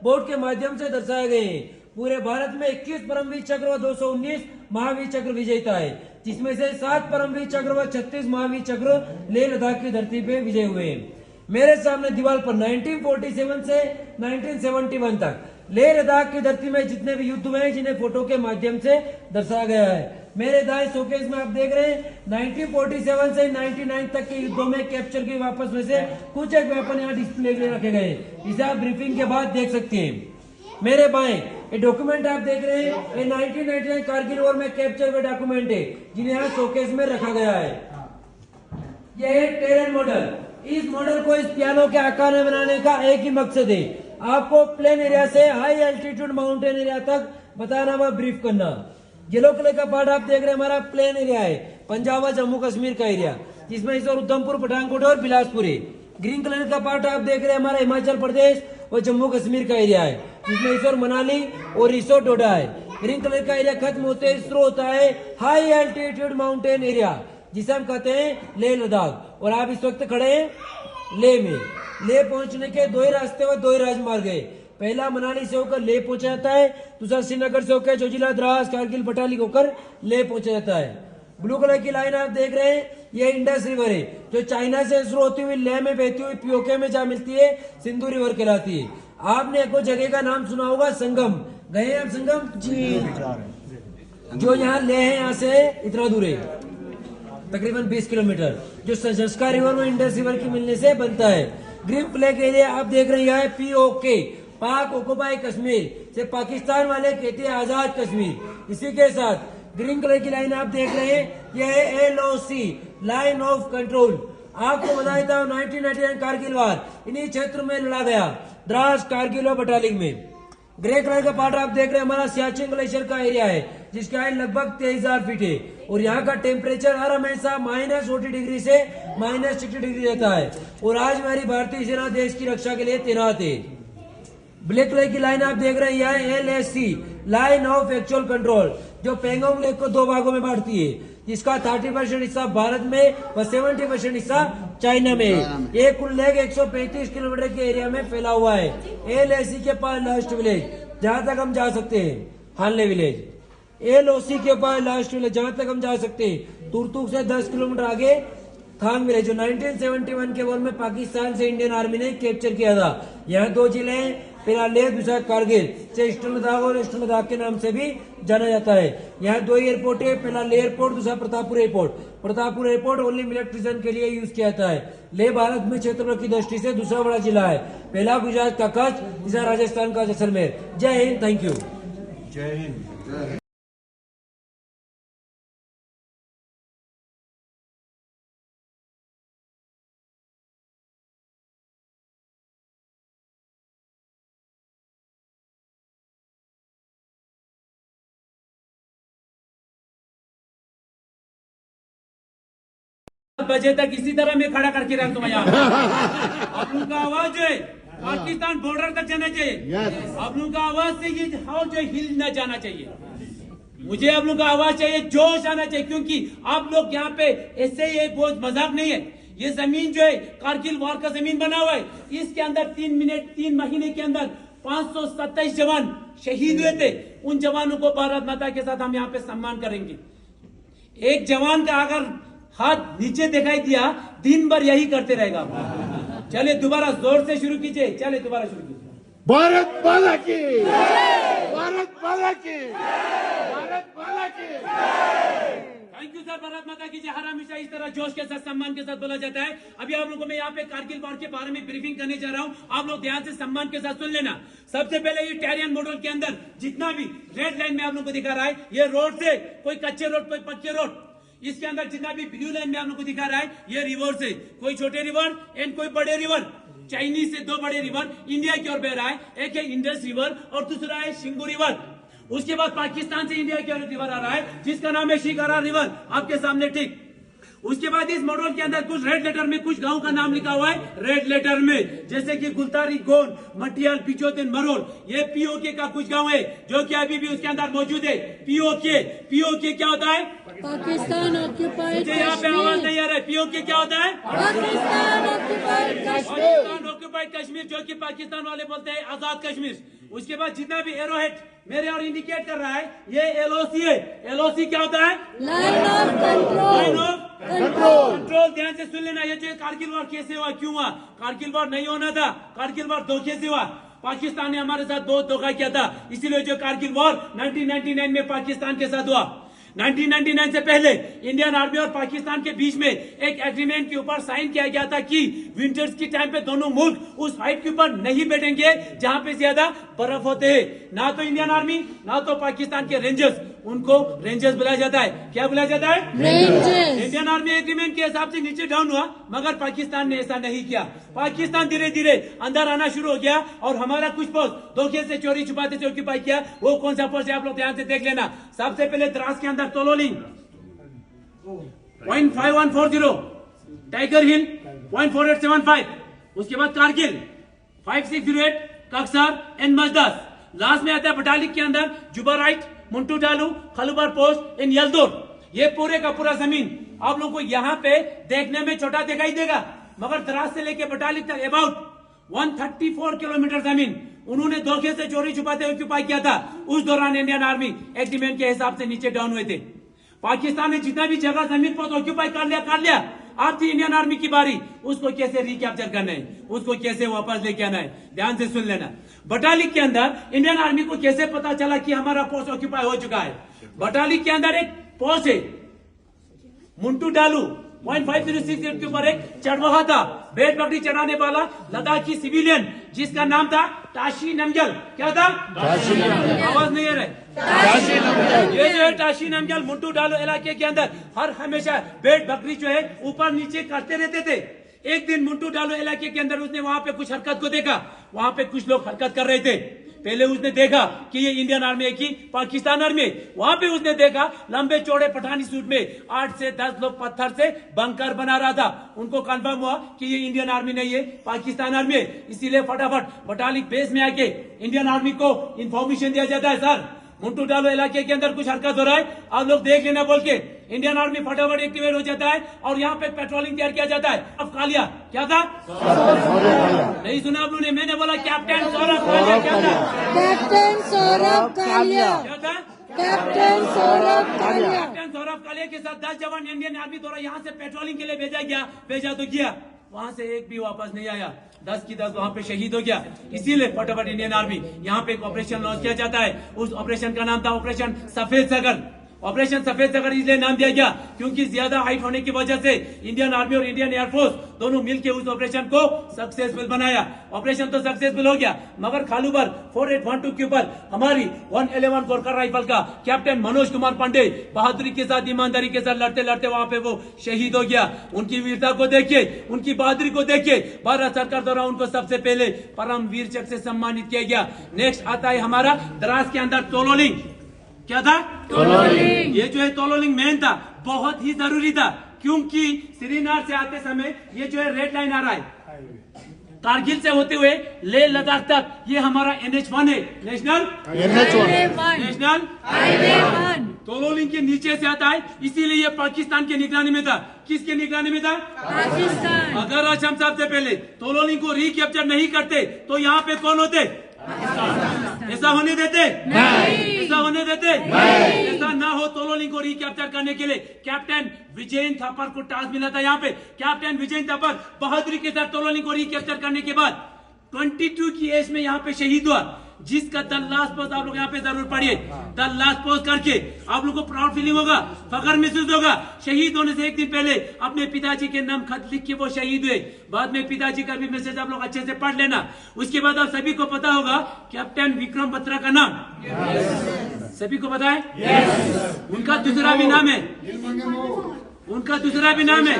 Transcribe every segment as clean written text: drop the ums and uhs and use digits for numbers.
Board के माध्यम से दर्शाए गए हैं। पूरे भारत में 21 परमवीर चक्र व 219 महावीर चक्र विजेता है, जिसमें से 7 परमवीर चक्र व 36 महावीर चक्र लेह लद्दाख की धरती पे विजय हुए हैं। मेरे सामने दीवार पर 1947 से 1971 तक लेह लद्दाख की धरती में जितने भी युद्ध हुए हैं, जिन्हें फोटो के माध्यम से दर्शाया गया है। मेरे दाएं शोकेस में आप देख रहे हैं 1947 से 99 तक के युद्धों में कैप्चर के वापस में से कुछ एक वेपन यहाँ डिस्प्ले के लिए रखे गए, इसे आप ब्रीफिंग के बाद देख सकते हैं। मेरे बाएं ये डॉक्यूमेंट आप देख रहे हैं, ये 1999 कारगिल वॉर में कैप्चर हुए डॉक्यूमेंट है, जिन्हें यहाँ शोकेस में रखा गया है। यह है टेरन मॉडल। इस मॉडल को इस पियानो के आकार में बनाने का एक ही मकसद है, आपको प्लेन एरिया से हाई एल्टीट्यूड माउंटेन एरिया तक बताना व ब्रीफ करना। येलो कलर का पार्ट आप देख रहे हैं हमारा प्लेन एरिया है, पंजाब व जम्मू कश्मीर का एरिया, जिसमें इस और उधमपुर, पठानकोट और बिलासपुर है। ग्रीन कलर का पार्ट आप देख रहे हैं हमारा हिमाचल प्रदेश और जम्मू कश्मीर का एरिया है, जिसमें इस और मनाली और रिसोर्ट डोडा है। ग्रीन कलर का एरिया खत्म होते शुरू होता है हाई एल्टीट्यूड माउंटेन एरिया, जिसे हम कहते हैं लेह लद्दाख। और आप इस वक्त खड़े हैं लेह में। लेह पहुंचने के 2 ही रास्ते व 2 ही राजमार्ग है। पहला मनाली से होकर लेह पहुंचा जाता है, दूसरा श्रीनगर से होकर जोजिला, द्रास, कारगिल, बटालिक होकर लेह पहुंचा जाता है। ब्लू कलर की लाइन आप देख रहे हैं, ये इंडस रिवर है, जो चाइना से शुरू होती हुई लेह में बहती हुई पीओके में जा मिलती है, सिंधु रिवर कहलाती है। आपने एक जगह का नाम सुना होगा संगम, गए हैं आप संगम जी? जो यहाँ लेह है, यहाँ से इतना दूर है, तकरीबन 20 किलोमीटर, जो संस्कार रिवर में इंडस रिवर की मिलने से बनता है। ग्रीन फ्लैग एरिया आप देख रहे हैं पीओके, पाक ऑक्युपाई कश्मीर से पाकिस्तान वाले कहते हैं आजाद कश्मीर। इसी के साथ ग्रीन कलर की लाइन आप देख रहे हैं, यह है LOC, लाइन ऑफ कंट्रोल। आपको बताया था 1999 कारगिल वार इन्हीं क्षेत्र में लड़ा गया, द्रास, कारगिल और बटालिक में। ग्रे कलर का पार्ट आप देख रहे हैं हमारा सियाचिन ग्लेशियर का एरिया है, जिसका हाइट लगभग 23,000 फीट है, और यहाँ का टेम्परेचर हर हमेशा -40 डिग्री से -60 डिग्री रहता है। और आज हमारी भारतीय सेना देश की रक्षा के लिए तैनात है। ब्लैक कलर की लाइन आप देख रहे हैं, यह LAC, line of actual control, जो पेंगोंग लेक को 2 भागों में बांटती है, जिसका 30% हिस्सा भारत में व 70% हिस्सा चाइना में है। ये कुल लेक 135 किलोमीटर के एरिया में फैला हुआ है। LAC के पास लास्ट विलेज, जहां तक हम जा सकते हैं, हानले विलेज। LOC के पास लास्ट विलेज, जहां तक हम जा सकते हैं, तुरतुक से 10 किलोमीटर आगे थांग विलेज, जो 1971 के वॉर में पाकिस्तान से इंडियन आर्मी ने कैप्चर किया था। यहाँ 2 जिले हैं, पहला लेह, दूसरा कारगिल, से ईस्टर्न लद्दाख और ईस्टर्न लद्दाख के नाम से भी जाना जाता है। यहाँ 2 एयरपोर्ट है, पहला लेह एयरपोर्ट, दूसरा Pratappur airport. Pratappur airport only मिलिट्रीजन के लिए यूज किया जाता है। लेह भारत में क्षेत्रफल की दृष्टि से दूसरा बड़ा जिला है, पहला गुजरात का कच्छ, तीसरा राजस्थान का जैसलमेर। जय हिंद, थैंक यू। जय हिंद। बजे तक इसी तरह मैं खड़ा करके रख दूंगा यहाँ। आप लोगों का आवाज जो है पाकिस्तान बॉर्डर तक जाना चाहिए। आप लोगों का आवाज से ये हाउस जो हिल न जाना चाहिए। मुझे आप लोगों का आवाज चाहिए, जोश आना चाहिए, क्योंकि आप लोग यहाँ पे ऐसे ही बहुत मजाक नहीं है। ये जमीन जो है कारगिल वॉर का जमीन बना हुआ है, इसके अंदर 3 महीने के अंदर 527 जवान शहीद हुए थे। उन जवानों को भारत माता के साथ हम यहाँ पे सम्मान करेंगे। एक जवान का अगर हाथ नीचे दिखाई दिया, दिन भर यही करते रहेगा। चले दोबारा जोर से शुरू कीजिए, चले दोबारा शुरू कीजिए। भारत माता की, भारत माता की, भारत माता की। थैंक यू सर, भारत माता की जय। हर हमेशा इस तरह जोश के साथ, सम्मान के साथ बोला जाता है। अभी आप लोगों को मैं यहाँ पे कारगिल वॉर के बारे में ब्रीफिंग करने जा रहा हूँ। आप लोग ध्यान से सम्मान के साथ सुन लेना। सबसे पहले ये टेरियन मॉडल के अंदर जितना भी रेड लाइन में आप लोगों को दिखा रहा है, ये रोड से, कोई कच्चे रोड, कोई पक्के रोड, इसके अंदर जितना भी ब्लू लाइन में आप लोग को दिखा रहा है, ये रिवर से, कोई छोटे रिवर एंड कोई बड़े रिवर। चाइनीज से 2 बड़े रिवर इंडिया की ओर बह रहा है, एक है इंडस रिवर और दूसरा है शिंगू रिवर। उसके बाद पाकिस्तान से इंडिया की ओर रिवर आ रहा है, जिसका नाम है शिकारा रिवर, आपके सामने ठीक। उसके बाद इस मॉडल के अंदर कुछ रेड लेटर में कुछ गांव का नाम लिखा हुआ है रेड लेटर में, जैसे कि गुलतारी, गोन, मटियाल, पिचोतिन, मरोल। ये पीओके का कुछ गांव है जो कि अभी भी उसके अंदर मौजूद है। पीओके क्या होता है? पाकिस्तान ऑक्यूपाइड मुझे यहाँ पे आवाज नहीं आ रहा है। पीओके क्या होता है? पाकिस्तान ऑक्यूपाइड कश्मीर। पाकिस्तान ऑक्यूपाइड कश्मीर, जो कि पाकिस्तान वाले बोलते हैं आजाद कश्मीर। उसके बाद जितना भी एरोहेड मेरे और इंडिकेट कर रहा है, ये एलओसी है। एलओसी क्या होता है? Line of control. कंट्रोल। ध्यान से सुन लेना। ये जो कारगिल वॉर कैसे हुआ, क्यों हुआ? कारगिल वॉर नहीं होना था, कारगिल वॉर धोखे से हुआ। पाकिस्तान ने हमारे साथ बहुत धोखा किया था, इसीलिए जो कारगिल वॉर 1999 में पाकिस्तान के साथ हुआ। 1999 से पहले इंडियन आर्मी और पाकिस्तान के बीच में एक एग्रीमेंट के ऊपर साइन किया गया था कि विंटर्स की टाइम पे दोनों मुल्क उस हाइट के ऊपर नहीं बैठेंगे जहां पे ज्यादा बर्फ होते हैं। ना तो इंडियन आर्मी ना तो पाकिस्तान के रेंजर्स, उनको रेंजर्स बुलाया जाता है। क्या बुलाया जाता है? रेंजर्स। इंडियन आर्मी एग्रीमेंट के हिसाब से नीचे डाउन हुआ, मगर पाकिस्तान ने ऐसा नहीं किया। पाकिस्तान धीरे धीरे अंदर आना शुरू हो गया और हमारा कुछ पोस्ट धोखे से, चोरी छुपाते से ऑक्यूपाई किया। वो कौन सा पोस्ट है आप लोग ध्यान से देख लेना। सबसे पहले द्रास के अंदर तोलोलिंग 0.5140, टाइगर हिल 0.4875, उसके बाद कारगिल 5608, कक्सर एंड मजदस। लास्ट में आता है बटालिक के अंदर जुबाराइट, मुंटू डालू, खलुबर पोस्ट इन यलदोर। ये पूरे का पूरा जमीन आप लोग को यहाँ पे देखने में छोटा दिखाई देगा, मगर द्रास से लेके बटालिक तक अबाउट 134 किलोमीटर जमीन उन्होंने धोखे से, चोरी छुपाते ऑक्यूपाई किया था। उस दौरान इंडियन आर्मी एग्रीमेंट के हिसाब से नीचे डाउन हुए थे। पाकिस्तान ने जितना भी जगह जमीन पर ऑक्यूपाई कर लिया। अब थी इंडियन आर्मी की बारी, उसको कैसे रिकैप्चर करना है, उसको कैसे वापस लेके आना है। ध्यान से सुन लेना। बटालिक के अंदर इंडियन आर्मी को कैसे पता चला कि हमारा पोस्ट ऑक्यूपाई हो चुका है? बटालिक के अंदर एक पोस्ट है मुंटू डालू 0.5068 के ऊपर एक चढ़वाहा था, भेड़ बकरी चढ़ाने वाला लद्दाखी सिविलियन जिसका नाम था टाशी नमग्याल। क्या था? आवाज नहीं आ रहा है। ये जो है टाशी नमग्याल मुंटू डालू इलाके के अंदर हर हमेशा भेड़ बकरी जो है ऊपर नीचे करते रहते थे। एक दिन मुंटू डालू इलाके के अंदर उसने वहां पे कुछ हरकत को देखा। वहां पे कुछ लोग हरकत कर रहे थे। पहले उसने देखा कि ये इंडियन आर्मी है कि पाकिस्तान आर्मी। वहां पे उसने देखा लंबे चौड़े पठानी सूट में 8 से 10 लोग पत्थर से बंकर बना रहा था। उनको कंफर्म हुआ कि ये इंडियन आर्मी नहीं है, पाकिस्तान आर्मी है। इसीलिए फटाफट बटालिक बेस में आके इंडियन आर्मी को इंफॉर्मेशन दिया जाता है, सर मुंटू डालो इलाके के अंदर कुछ हरकत हो रहा है, आप लोग देख लेना बोल के इंडियन आर्मी फटाफट एक्टिवेट हो जाता है और यहाँ पे पेट्रोलिंग तैयार किया जाता है। अब कालिया क्या था? नहीं सुना आप लोगों ने? मैंने बोला कैप्टन सौरभ कालिया। क्या था? कैप्टन सौरभ कालिया। क्या था? कैप्टन सौरभ कालिया। कैप्टन सौरभ कालिया के साथ 10 जवान इंडियन आर्मी द्वारा यहाँ से पेट्रोलिंग के लिए भेजा तो गया, वहां से एक भी वापस नहीं आया। 10 की 10 वहां पे शहीद हो गया। इसीलिए फटाफट इंडियन आर्मी यहाँ पे एक ऑपरेशन लॉन्च किया जाता है। उस ऑपरेशन का नाम था ऑपरेशन सफेद सागर। ऑपरेशन सफेद सागर इसलिए नाम दिया गया क्योंकि ज्यादा हाइट होने की वजह से इंडियन आर्मी और इंडियन एयरफोर्स दोनों मिलकर उस ऑपरेशन को सक्सेसफुल बनाया। ऑपरेशन तो सक्सेसफुल हो गया, मगर खालूबर 4812 के ऊपर हमारी 111 गोरखा राइफल का कैप्टन मनोज कुमार पांडे बहादुरी के साथ, ईमानदारी के साथ लड़ते लड़ते वहां पे वो शहीद हो गया। उनकी वीरता को देखिए, उनकी बहादुरी को देखिए, भारत सरकार द्वारा उनको सबसे पहले परम वीर चक्र से सम्मानित किया गया। नेक्स्ट आता है हमारा द्रास के अंदर तोलोलिंग। क्या था? तोलोलिंग। ये जो है तोलोलिंग मेन था, बहुत ही जरूरी था, क्योंकि श्रीनगर से आते समय ये जो है रेड लाइन आ रहा है, कारगिल से होते हुए लेह लद्दाख तक, ये हमारा NH1 है, नेशनल हाईवे 1। तोलोलिंग के नीचे से आता है, इसीलिए ये पाकिस्तान के निगरानी में था। किसके निगरानी में था? पाकिस्तान। अगर आज हम सबसे पहले तोलोलिंग को रिकैप्चर नहीं करते तो यहाँ पे कौन होते? ऐसा होने देते? नहीं। ऐसा होने देते? नहीं। ऐसा ना हो तोलोलिंग को रिकैप्चर करने के लिए कैप्टन विजयेंद्र थापर को टास्क मिला था। यहाँ पे कैप्टन विजयेंद्र थापर बहादुरी के साथ तोलोलिंग को रिकैप्चर करने के बाद 22 की एज में यहाँ पे शहीद हुआ, जिसका द लास्ट पोस्ट आप लोग यहाँ पे जरूर पढ़िए। द लास्ट पोस्ट करके आप लोग को प्राउड फीलिंग होगा, फखर महसूस होगा। शहीद होने से एक दिन पहले अपने पिताजी के नाम खत लिख के वो शहीद हुए। बाद में पिताजी का भी मैसेज आप लोग अच्छे से पढ़ लेना। उसके बाद आप सभी को पता होगा कैप्टन विक्रम बत्रा का नाम, सभी को पता है। उनका दूसरा भी नाम है, उनका दूसरा भी नाम है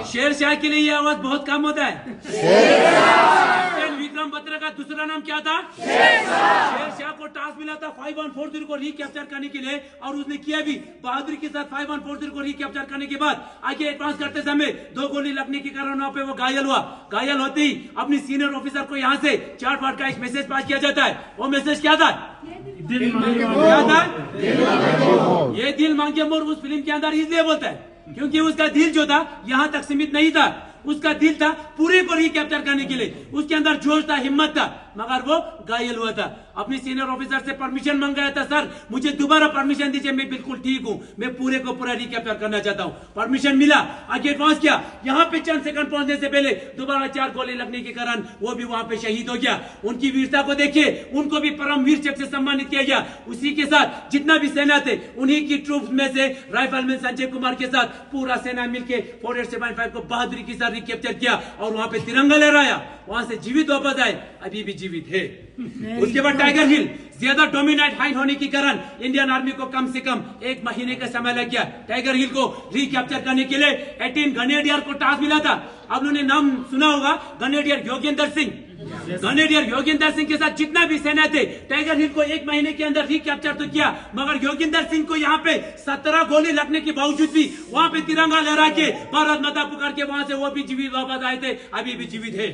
शेर शाह। के लिए ये आवाज बहुत कम होता है। कैप्टन विक्रम बत्रा का दूसरा नाम क्या था? शेर शाह को टास्क मिला था 5140 को रिकैप्चर करने के लिए और उसने किया भी बहादुरी के साथ। 5140 को रिकैप्चर करने के बाद आगे एडवांस करते समय 2 गोली लगने के कारण वहां पे वो घायल हुआ। घायल होते ही अपनी सीनियर ऑफिसर को यहाँ से चार्ट फाट का एक मैसेज पास किया जाता है। वो मैसेज क्या था? क्या था? ये दिल मांगे मोर उस फिल्म के अंदर इसलिए बोलता है क्योंकि उसका दिल जो था यहाँ तक सीमित नहीं था, उसका दिल था पूरे को रिकैप्चर करने के लिए। उसके अंदर जोश था, हिम्मत था, मगर वो घायल हुआ था। अपनी सीनियर ऑफिसर से परमिशन मांगा था, सर मुझे दोबारा परमिशन दीजिए, मैं बिल्कुल ठीक हूं, मैं पूरे को पूरा रिकैप्चर करना चाहता हूं। परमिशन मिला, आगे एडवांस किया। यहाँ पे चंद सेकंड पहुंचने से पहले दोबारा 4 गोली लगने के कारण वो भी वहां पे शहीद हो गया। उनकी वीरता को देखिए, उनको भी परमवीर चक्र से सम्मानित किया गया। उसी के साथ जितना भी सेना थे उन्हीं की ट्रूप में से राइफलमैन संजय कुमार के साथ पूरा सेना मिलकर 4875 को बहादुरी के साथ रिकैप्चर किया और वहां पे तिरंगा लहराया। वहां से जीवित वापस आए, अभी भी जीवित है। उसके बाद टाइगर हिल ज्यादा डोमिनेट हाइट होने के कारण इंडियन आर्मी को कम से कम 1 महीने का समय लग गया टाइगर हिल को रिकैप्चर करने के लिए। 18 ग्रेनेडियर को टास्क मिला था। आप लोगों ने नाम सुना होगा, ग्रेनेडियर योगेंद्र सिंह। ग्रेनेडियर योगेंद्र सिंह के साथ जितना भी सेना थे टाइगर हिल को 1 महीने के अंदर रिकैप्चर तो किया, मगर योगेंद्र सिंह को यहाँ पे 17 गोली लगने के बावजूद भी वहां पे तिरंगा लहरा के भारत माता पुकार के वहां से वो भी जीवित वापस आए थे, अभी भी जीवित है।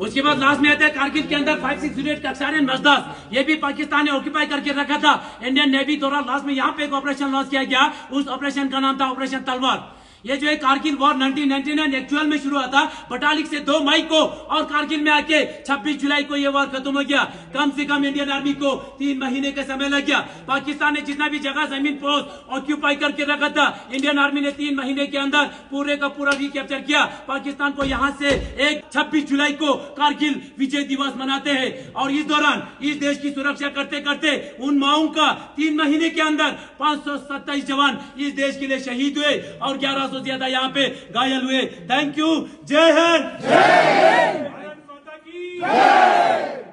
उसके बाद लास्ट में आता है कारगिल के अंदर 5608 कक्सार मजदास, ये भी पाकिस्तान ने ऑक्यूपाई करके रखा था। इंडियन नेवी द्वारा लास्ट में यहाँ पे एक ऑपरेशन लॉन्च किया गया, उस ऑपरेशन का नाम था ऑपरेशन तलवार। ये जो है कारगिल वॉर 1999 एक्चुअल में शुरू हुआ था 42 से 2 मई को और कारगिल में आके 26 जुलाई को ये वॉर खत्म हो गया। कम से कम इंडियन आर्मी को 3 महीने का समय लग गया। पाकिस्तान ने जितना भी जगह जमीन पोस्ट ऑक्यूपाई करके रखा था, इंडियन आर्मी ने 3 महीने के अंदर पूरे का पूरा रिकैप्चर किया। पाकिस्तान को यहाँ से एक 26 जुलाई को कारगिल विजय दिवस मनाते हैं और इस दौरान इस देश की सुरक्षा करते करते उन माओं का 3 महीने के अंदर 527 जवान इस देश के लिए शहीद हुए और 1100 से ज्यादा यहाँ पे घायल हुए। Thank you. जय हिंद। भारत माता की जय।